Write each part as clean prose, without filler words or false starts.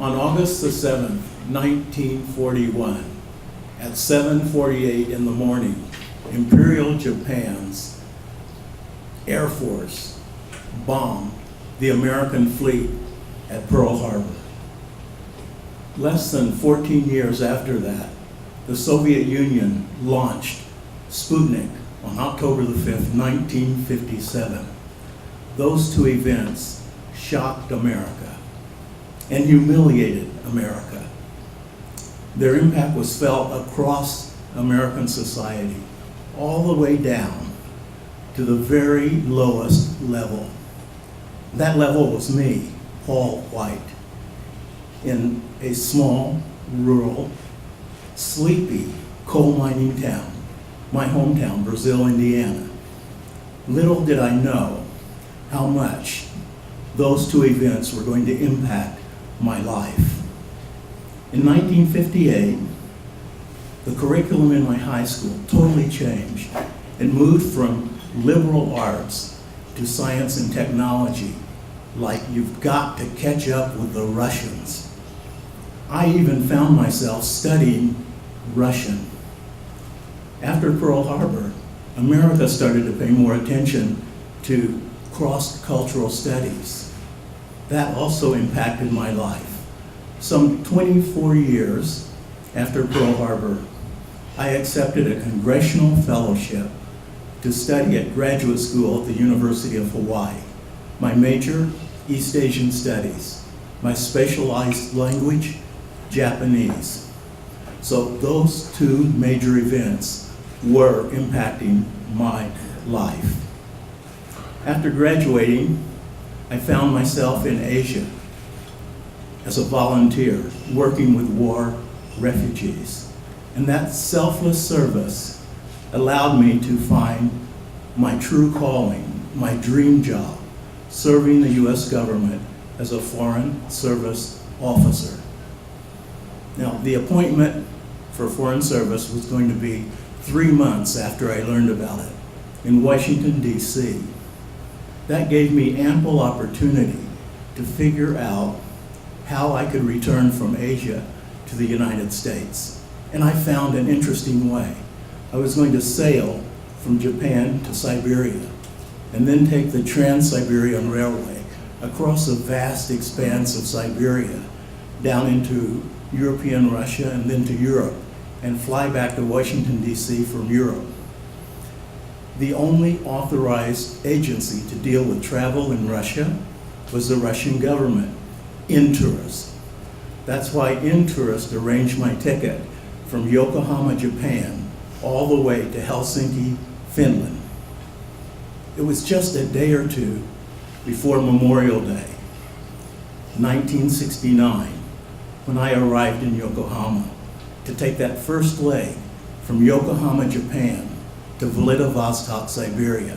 On August the 7th, 1941, at 7:48 in the morning, Imperial Japan's Air Force bombed the American fleet at Pearl Harbor. Less than 14 years after that, the Soviet Union launched Sputnik on October the 5th, 1957. Those two events shocked America and humiliated America. Their impact was felt across American society, all the way down to the very lowest level. That level was me, Paul White, in a small, rural, sleepy coal mining town, my hometown, Brazil, Indiana. Little did I know how much those two events were going to impact my life. In 1958, the curriculum in my high school totally changed. It moved from liberal arts to science and technology, like you've got to catch up with the Russians. I even found myself studying Russian. After Pearl Harbor, America started to pay more attention to cross-cultural studies. That also impacted my life. Some 24 years after Pearl Harbor, I accepted a congressional fellowship to study at graduate school at the University of Hawaii. My major, East Asian Studies. My specialized language, Japanese. So those two major events were impacting my life. After graduating, I found myself in Asia as a volunteer working with war refugees. And that selfless service allowed me to find my true calling, my dream job, serving the US government as a Foreign Service officer. Now, the appointment for Foreign Service was going to be 3 months after I learned about it in Washington, D.C. That gave me ample opportunity to figure out how I could return from Asia to the United States. And I found an interesting way. I was going to sail from Japan to Siberia and then take the Trans-Siberian Railway across a vast expanse of Siberia down into European Russia and then to Europe and fly back to Washington, D.C. from Europe. The only authorized agency to deal with travel in Russia was the Russian government, Intourist. That's why Intourist arranged my ticket from Yokohama, Japan, all the way to Helsinki, Finland. It was just a day or two before Memorial Day, 1969, when I arrived in Yokohama to take that first leg from Yokohama, Japan to Vladivostok, Siberia.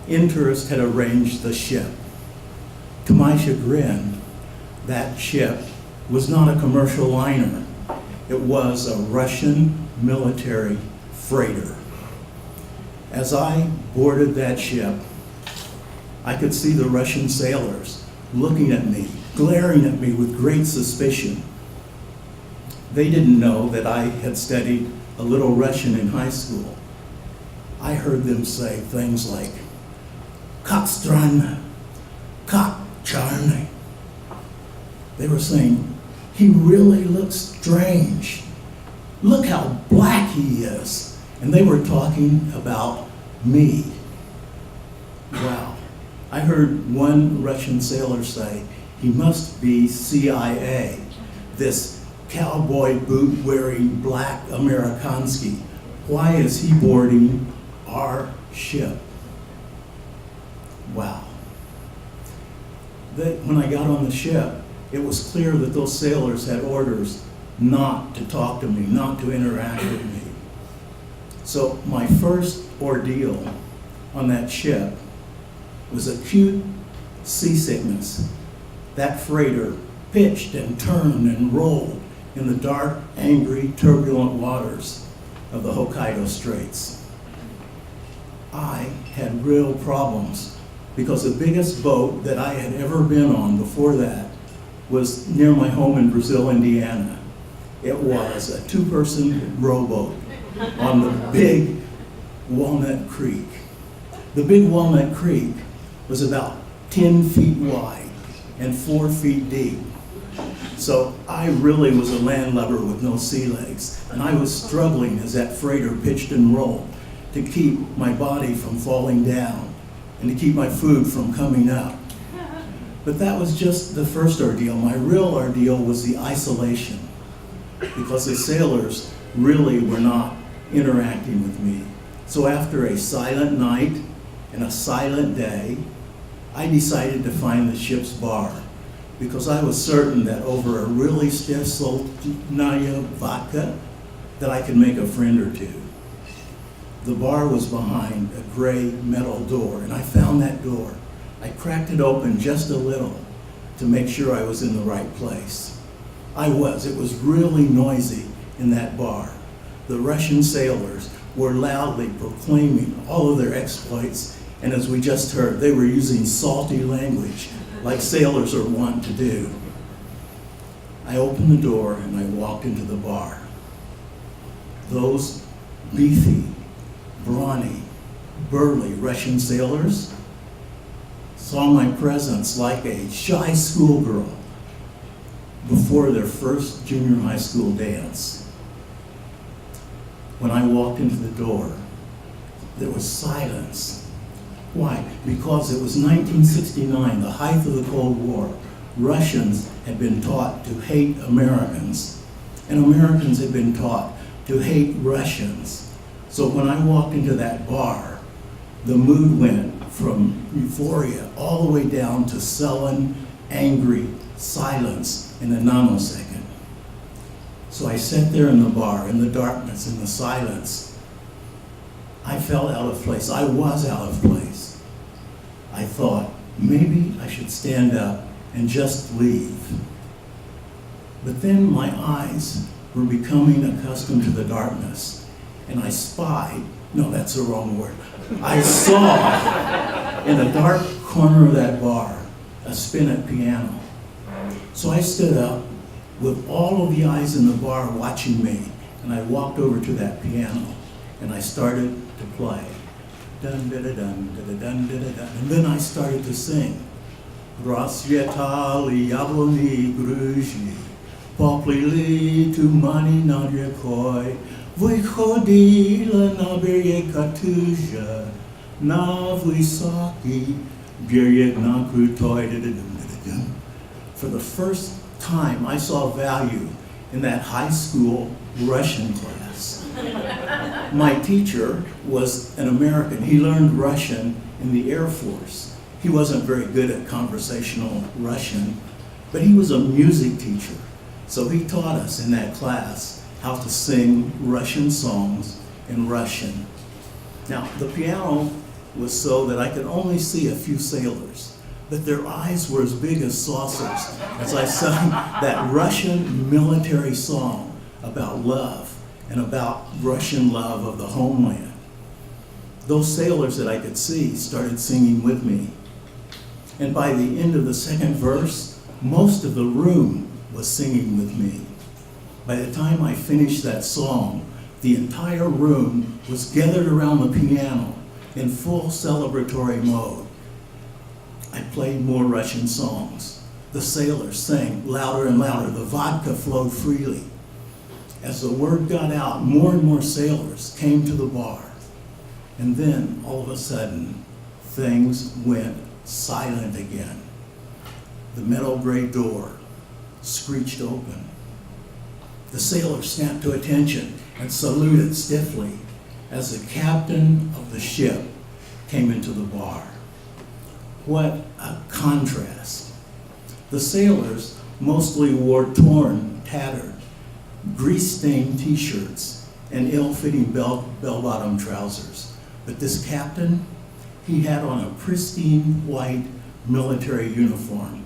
Intourist had arranged the ship. To my chagrin, that ship was not a commercial liner. It was a Russian military freighter. As I boarded that ship, I could see the Russian sailors looking at me, glaring at me with great suspicion. They didn't know that I had studied a little Russian in high school. I heard them say things like, "Как странно, как черный." They were saying, "He really looks strange. Look how black he is." And they were talking about me. Wow. I heard one Russian sailor say, "He must be CIA, this cowboy boot-wearing black Amerikansky. Why is he boarding our ship?" Wow. When I got on the ship, it was clear that those sailors had orders not to talk to me, not to interact with me. So my first ordeal on that ship was acute seasickness. That freighter pitched and turned and rolled in the dark, angry, turbulent waters of the Hokkaido Straits. I had real problems because the biggest boat that I had ever been on before that was near my home in Brazil, Indiana. It was a two-person rowboat on the big Walnut Creek. The big Walnut Creek was about 10 feet wide and 4 feet deep. So I really was a landlubber with no sea legs, and I was struggling as that freighter pitched and rolled to keep my body from falling down and to keep my food from coming up. But that was just the first ordeal. My real ordeal was the isolation, because the sailors really were not interacting with me. So after a silent night and a silent day, I decided to find the ship's bar, because I was certain that over a really stiff Solnaya vodka that I could make a friend or two. The bar was behind a gray metal door, and I found that door. I cracked it open just a little to make sure I was in the right place. I was. It was really noisy in that bar. The Russian sailors were loudly proclaiming all of their exploits, and as we just heard, they were using salty language like sailors are wont to do. I opened the door and I walked into the bar. Those beefy, brawny, burly Russian sailors saw my presence like a shy schoolgirl before their first junior high school dance. When I walked into the door, there was silence. Why? Because it was 1969, the height of the Cold War. Russians had been taught to hate Americans, and Americans had been taught to hate Russians. So when I walked into that bar, the mood went from euphoria all the way down to sullen, angry silence in a nanosecond. So I sat there in the bar, in the darkness, in the silence. I felt out of place. I was out of place. I thought, maybe I should stand up and just leave. But then my eyes were becoming accustomed to the darkness, and I spied, no, that's the wrong word. I saw in a dark corner of that bar a spinet piano. So I stood up with all of the eyes in the bar watching me, and I walked over to that piano and I started to play. Dun da da dun da da dun da da dun. And then I started to sing. Rasvietali yabloni gruzi, poplili tumani na rekoi, vychodila na bereg Katuzha, na vysaki bereg na krutoi da da dun da da dun. For the first time, I saw value in that high school Russian class. My teacher was an American. He learned Russian in the Air Force. He wasn't very good at conversational Russian, but he was a music teacher. So he taught us in that class how to sing Russian songs in Russian. Now, the piano was so that I could only see a few sailors, but their eyes were as big as saucers as I sang that Russian military song about love and about Russian love of the homeland. Those sailors that I could see started singing with me. And by the end of the second verse, most of the room was singing with me. By the time I finished that song, the entire room was gathered around the piano in full celebratory mode. I played more Russian songs. The sailors sang louder and louder. The vodka flowed freely. As the word got out, more and more sailors came to the bar. And then, all of a sudden, things went silent again. The metal gray door screeched open. The sailors snapped to attention and saluted stiffly as the captain of the ship came into the bar. What a contrast. The sailors mostly wore torn, tattered, grease-stained t-shirts and ill-fitting bell-bottom trousers. But this captain, he had on a pristine white military uniform.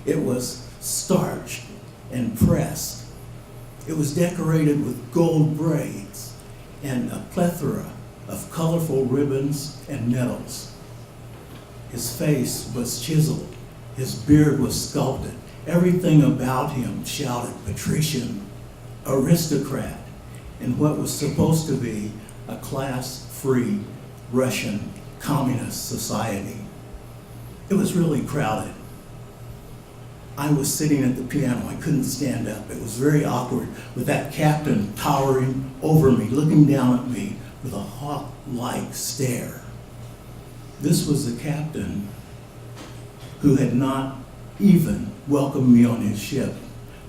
It was starched and pressed. It was decorated with gold braids and a plethora of colorful ribbons and nettles. His face was chiseled, his beard was sculpted, Everything about him shouted patrician, aristocrat, in what was supposed to be a class-free Russian communist society. It was really crowded. I was sitting at the piano. I couldn't stand up. It was very awkward with that captain towering over me, looking down at me with a hawk-like stare. This was the captain who had not even welcomed me on his ship.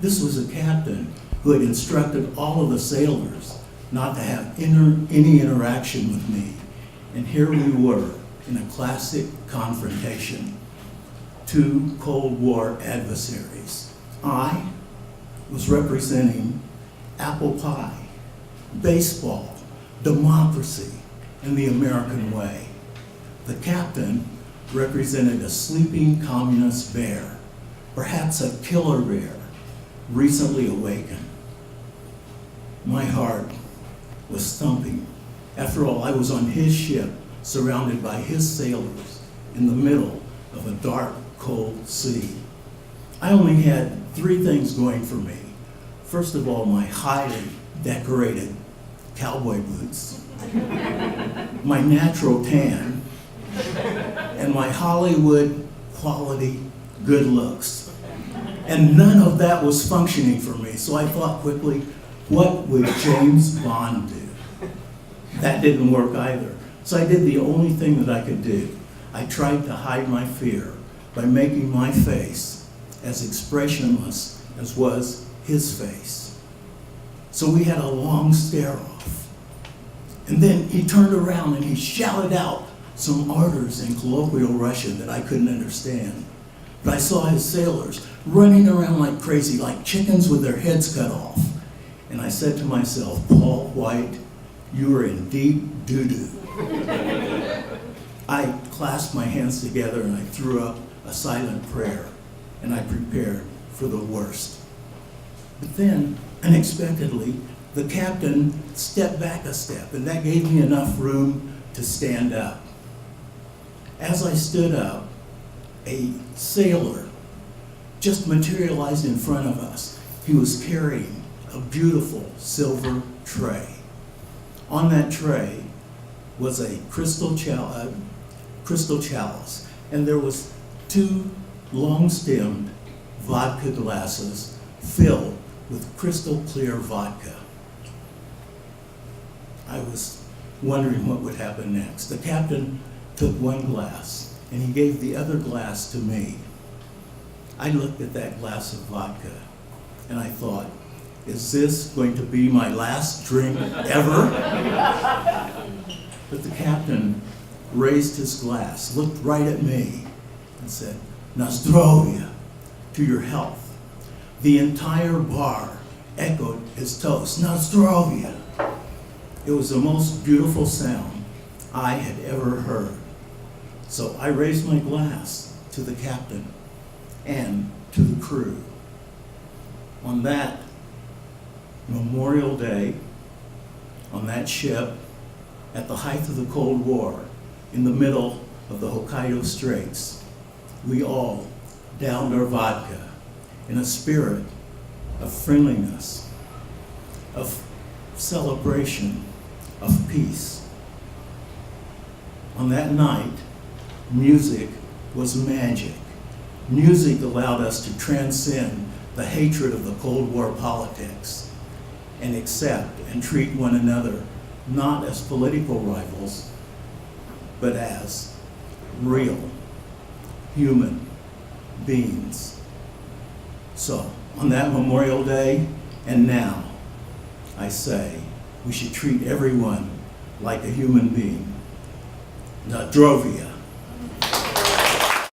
This was a captain who had instructed all of the sailors not to have any interaction with me. And here we were in a classic confrontation. Two Cold War adversaries. I was representing apple pie, baseball, democracy, and the American way. The captain represented a sleeping communist bear, perhaps a killer bear, recently awakened. My heart was thumping. After all, I was on his ship, surrounded by his sailors, in the middle of a dark, cold sea. I only had three things going for me. First of all, my highly decorated cowboy boots, my natural tan, and my Hollywood quality good looks. And none of that was functioning for me, so I thought quickly, what would James Bond do? That didn't work either. So I did the only thing that I could do. I tried to hide my fear by making my face as expressionless as was his face. So we had a long stare-off. And then he turned around and he shouted out some orders in colloquial Russian that I couldn't understand. But I saw his sailors running around like crazy, like chickens with their heads cut off. And I said to myself, Paul White, you are in deep doo-doo. I clasped my hands together and I threw up a silent prayer, and I prepared for the worst. But then, unexpectedly, the captain stepped back a step, and that gave me enough room to stand up. As I stood up, a sailor just materialized in front of us. He was carrying a beautiful silver tray. On that tray was a crystal chalice, and there was two long-stemmed vodka glasses filled with crystal clear vodka. I was wondering what would happen next. The captain took one glass and he gave the other glass to me. I looked at that glass of vodka and I thought, is this going to be my last drink ever? But the captain raised his glass, looked right at me, and said, "Na zdrowie," to your health. The entire bar echoed his toast, "Na zdrowie." It was the most beautiful sound I had ever heard. So I raised my glass to the captain and to the crew. On that Memorial Day, on that ship, at the height of the Cold War, in the middle of the Hokkaido Straits, we all downed our vodka in a spirit of friendliness, of celebration, of peace. On that night, music was magic. Music allowed us to transcend the hatred of the Cold War politics and accept and treat one another not as political rivals, but as real human beings. So, on that Memorial Day, and now, I say, we should treat everyone like a human being. Na zdrowie.